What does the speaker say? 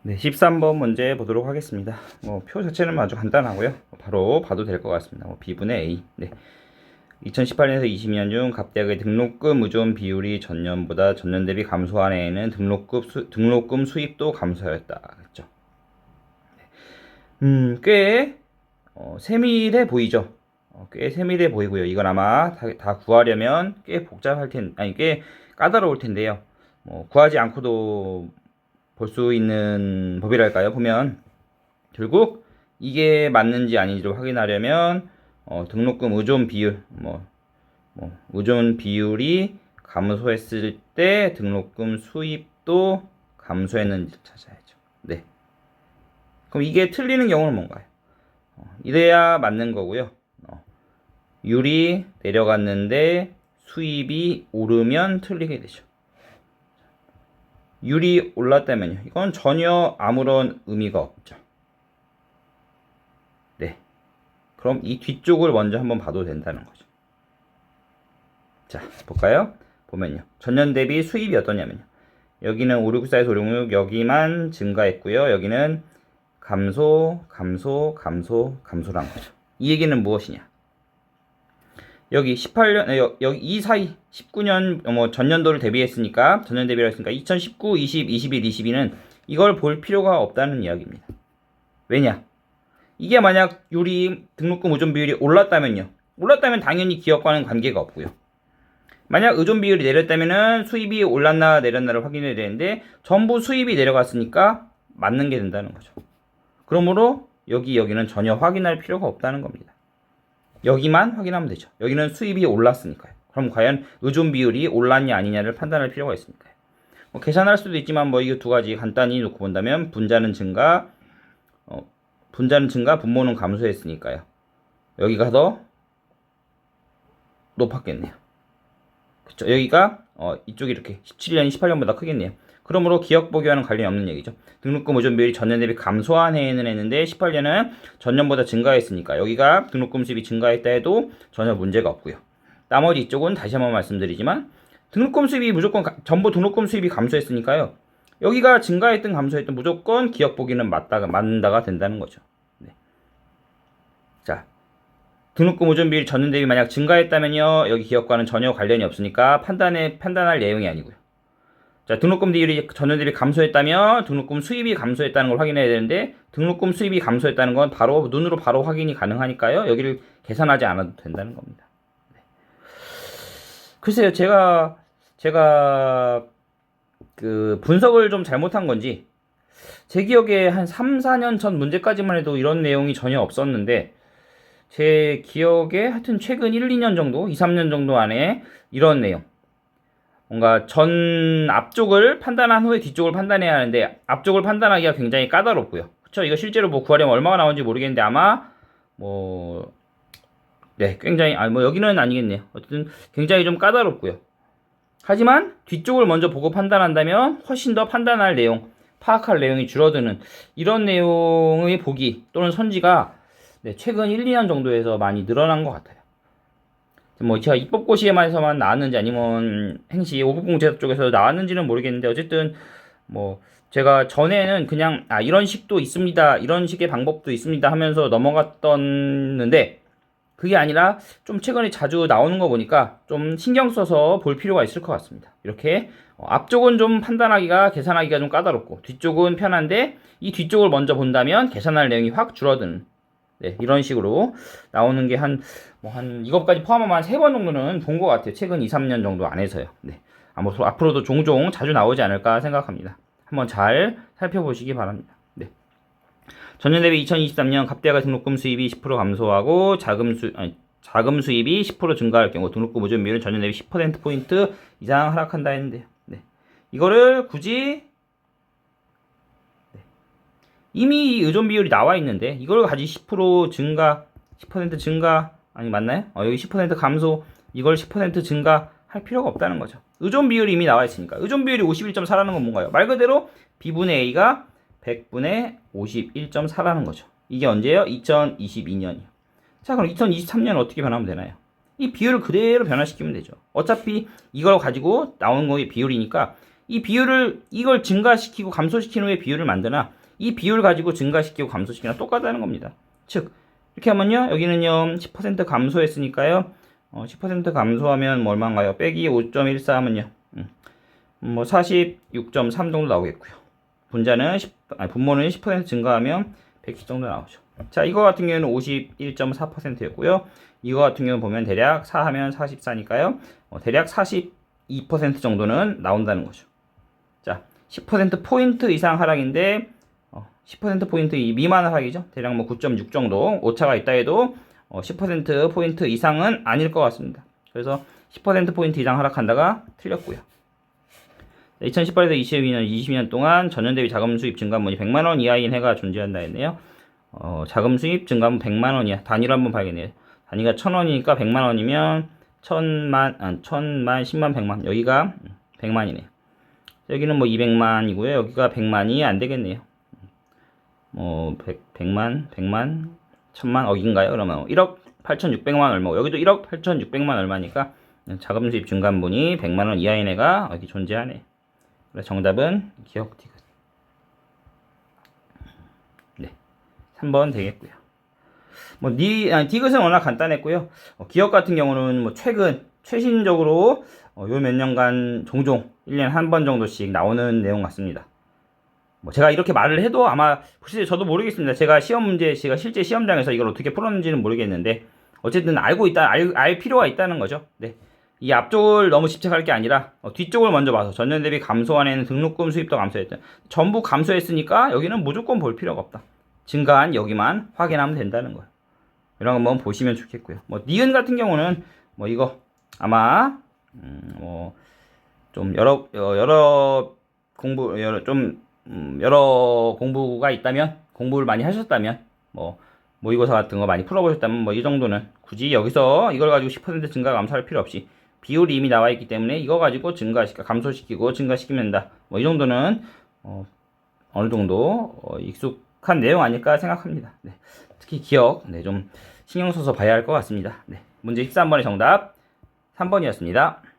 네, 13번 문제 보도록 하겠습니다. 표 자체는 아주 간단하고요. 바로 봐도 될 것 같습니다. B분의 A. 네. 2018년에서 22년 중 갑대학의 등록금 의존 비율이 전년보다 전년 대비 감소한 해에는 등록금 수입도 감소하였다. 그렇죠? 꽤 세밀해 보이죠? 꽤 세밀해 보이고요. 이건 아마 다 구하려면 꽤 복잡할 꽤 까다로울 텐데요. 구하지 않고도 볼 수 있는 법이랄까요? 보면 결국 이게 맞는지 아닌지를 확인하려면 등록금 의존 비율 의존 비율이 감소했을 때 등록금 수입도 감소했는지 찾아야죠. 네. 그럼 이게 틀리는 경우는 뭔가요? 이래야 맞는 거고요. 율이 내려갔는데 수입이 오르면 틀리게 되죠. 율이 올랐다면요. 이건 전혀 아무런 의미가 없죠. 네. 그럼 이 뒤쪽을 먼저 한번 봐도 된다는 거죠. 자, 볼까요? 보면요. 전년 대비 수입이 어떠냐면요. 여기는 5694에서 566 여기만 증가했고요. 여기는 감소란 거죠. 이 얘기는 무엇이냐? 여기 18년, 여기 이 사이 19년, 전년도를 대비했으니까, 전년 대비를 했으니까 2019, 20, 21, 22는 이걸 볼 필요가 없다는 이야기입니다. 왜냐? 이게 만약 등록금 의존 비율이 올랐다면요. 올랐다면 당연히 기업과는 관계가 없고요. 만약 의존 비율이 내렸다면은 수입이 올랐나 내렸나를 확인해야 되는데 전부 수입이 내려갔으니까 맞는 게 된다는 거죠. 그러므로 여기는 전혀 확인할 필요가 없다는 겁니다. 여기만 확인하면 되죠. 여기는 수입이 올랐으니까요. 그럼 과연 의존 비율이 올랐냐 아니냐를 판단할 필요가 있으니까요. 계산할 수도 있지만 이거 두 가지 간단히 놓고 본다면 분자는 증가, 분모는 감소했으니까요. 여기가 더 높았겠네요. 그쵸? 여기가 이쪽이 이렇게 17년이 18년보다 크겠네요. 그러므로 기억 보기와는 관련이 없는 얘기죠. 등록금 의존 비율이 전년 대비 감소한 해에는 했는데 18년은 전년보다 증가했으니까 여기가 등록금 수입이 증가했다 해도 전혀 문제가 없고요. 나머지 이쪽은 다시 한번 말씀드리지만 등록금 수입이 무조건 전부 등록금 수입이 감소했으니까요. 여기가 증가했든 감소했든 무조건 기억 보기는 맞는다가 된다는 거죠. 네. 자, 등록금 의존 비율이 전년 대비 만약 증가했다면요. 여기 기업과는 전혀 관련이 없으니까 판단할 내용이 아니고요. 자, 등록금 비율이 전년 대비 감소했다면 등록금 수입이 감소했다는 걸 확인해야 되는데 등록금 수입이 감소했다는 건 눈으로 바로 확인이 가능하니까요. 여기를 계산하지 않아도 된다는 겁니다. 네. 글쎄요. 제가 그 분석을 좀 잘못한 건지 제 기억에 한 3, 4년 전 문제까지만 해도 이런 내용이 전혀 없었는데 제 기억에 하여튼 최근 1, 2년 정도, 2, 3년 정도 안에 이런 내용 뭔가 앞쪽을 판단한 후에 뒤쪽을 판단해야 하는데 앞쪽을 판단하기가 굉장히 까다롭고요. 그쵸? 이거 실제로 구하려면 얼마가 나오는지 모르겠는데 아마 네, 굉장히 여기는 아니겠네요. 어쨌든 굉장히 좀 까다롭고요. 하지만 뒤쪽을 먼저 보고 판단한다면 훨씬 더 판단할 내용, 파악할 내용이 줄어드는 이런 내용의 보기 또는 선지가 최근 1, 2년 정도에서 많이 늘어난 것 같아요. 제가 입법고시에만서만 나왔는지 아니면 행시 5급공제사 쪽에서 나왔는지는 모르겠는데 어쨌든 제가 전에는 그냥 이런 식도 있습니다, 이런 식의 방법도 있습니다 하면서 넘어갔던데 그게 아니라 좀 최근에 자주 나오는 거 보니까 좀 신경 써서 볼 필요가 있을 것 같습니다. 이렇게 앞쪽은 좀 계산하기가 좀 까다롭고 뒤쪽은 편한데 이 뒤쪽을 먼저 본다면 계산할 내용이 확 줄어드는 이런 식으로 나오는 게 이것까지 포함하면 한 3번 정도는 본 것 같아요. 최근 2, 3년 정도 안에서요. 앞으로도 종종 자주 나오지 않을까 생각합니다. 한번 잘 살펴보시기 바랍니다. 전년 대비 2023년 갑대가 등록금 수입이 10% 감소하고 자금 수입이 10% 증가할 경우 등록금 의존 비율은 전년 대비 10%포인트 이상 하락한다 했는데요. 이거를 굳이 이미 이 의존 비율이 나와 있는데 이걸 가지 10% 증가, 10% 증가 맞나요? 여기 10% 감소, 이걸 10% 증가 할 필요가 없다는 거죠. 의존 비율이 이미 나와 있으니까. 의존 비율이 51.4라는 건 뭔가요? 말 그대로 B분의 A가 100분의 51.4라는 거죠. 이게 언제예요? 2022년이요. 자, 그럼 2023년 어떻게 변하면 되나요? 이 비율을 그대로 변화시키면 되죠. 어차피 이걸 가지고 나오는 거의 비율이니까 이 비율을 이걸 증가시키고 감소시킨 후에 비율을 만드나 이 비율 가지고 증가시키고 감소시키나 똑같다는 겁니다. 즉 이렇게 하면요 여기는요 10% 감소했으니까요 10% 감소하면 뭐 얼마인가요? 빼기 5.14 하면요 뭐 46.3 정도 나오겠고요. 분모는 10% 증가하면 110 정도 나오죠. 자 이거 같은 경우는 51.4%였고요. 이거 같은 경우는 보면 대략 4 하면 44니까요 대략 42% 정도는 나온다는 거죠. 자 10%포인트 이상 하락인데 10%포인트 미만 하락이죠. 대략 뭐 9.6 정도 오차가 있다 해도 10%포인트 이상은 아닐 것 같습니다. 그래서 10%포인트 이상 하락한다가 틀렸고요. 2018에서 20년 동안 전년 대비 자금 수입 증가분이 100만원 이하인 해가 존재한다 했네요. 자금 수입 증가분 100만원 이하 단위로 한번 봐야겠네요. 단위가 1000원이니까 100만원이면 1000만, 10만, 100만 여기가 100만이네요. 여기는 뭐 200만이고요. 여기가 100만이 안 되겠네요. 뭐 100만, 1000만 어긴가요? 그러면 1억 8,600만 얼마고 여기도 1억 8,600만 얼마니까 자금 수입 증가분이 100만원 이하인 애가 여기 존재하네. 그래서 정답은 기억 디귿. 네, 3번 되겠고요. 뭐 디귿은 워낙 간단했고요. 기억 같은 경우는 뭐 최신적으로 요 몇 년간 종종 1년에 한 번 정도씩 나오는 내용 같습니다. 뭐 제가 이렇게 말을 해도 아마 글쎄 저도 모르겠습니다. 제가 실제 시험장에서 이걸 어떻게 풀었는지는 모르겠는데 어쨌든 알 필요가 있다는 거죠. 네. 이 앞쪽을 너무 집착할 게 아니라 뒤쪽을 먼저 봐서 전년 대비 감소한 애는 등록금 수입도 감소했다. 전부 감소했으니까 여기는 무조건 볼 필요가 없다. 증가한 여기만 확인하면 된다는 거예요. 이런 거 한번 보시면 좋겠고요. 뭐 니은 같은 경우는 뭐 이거 아마 뭐 좀 여러 공부가 있다면 공부를 많이 하셨다면 뭐 모의고사 같은 거 많이 풀어보셨다면 뭐 이 정도는 굳이 여기서 이걸 가지고 10% 증가 감소할 필요 없이 비율이 이미 나와 있기 때문에 이거 가지고 감소시키고 증가시키면 된다. 뭐 이 정도는 어느 정도 익숙한 내용 아닐까 생각합니다. 네. 특히 기억 좀 신경 써서 봐야 할 것 같습니다. 네. 문제 13번의 정답 3번이었습니다.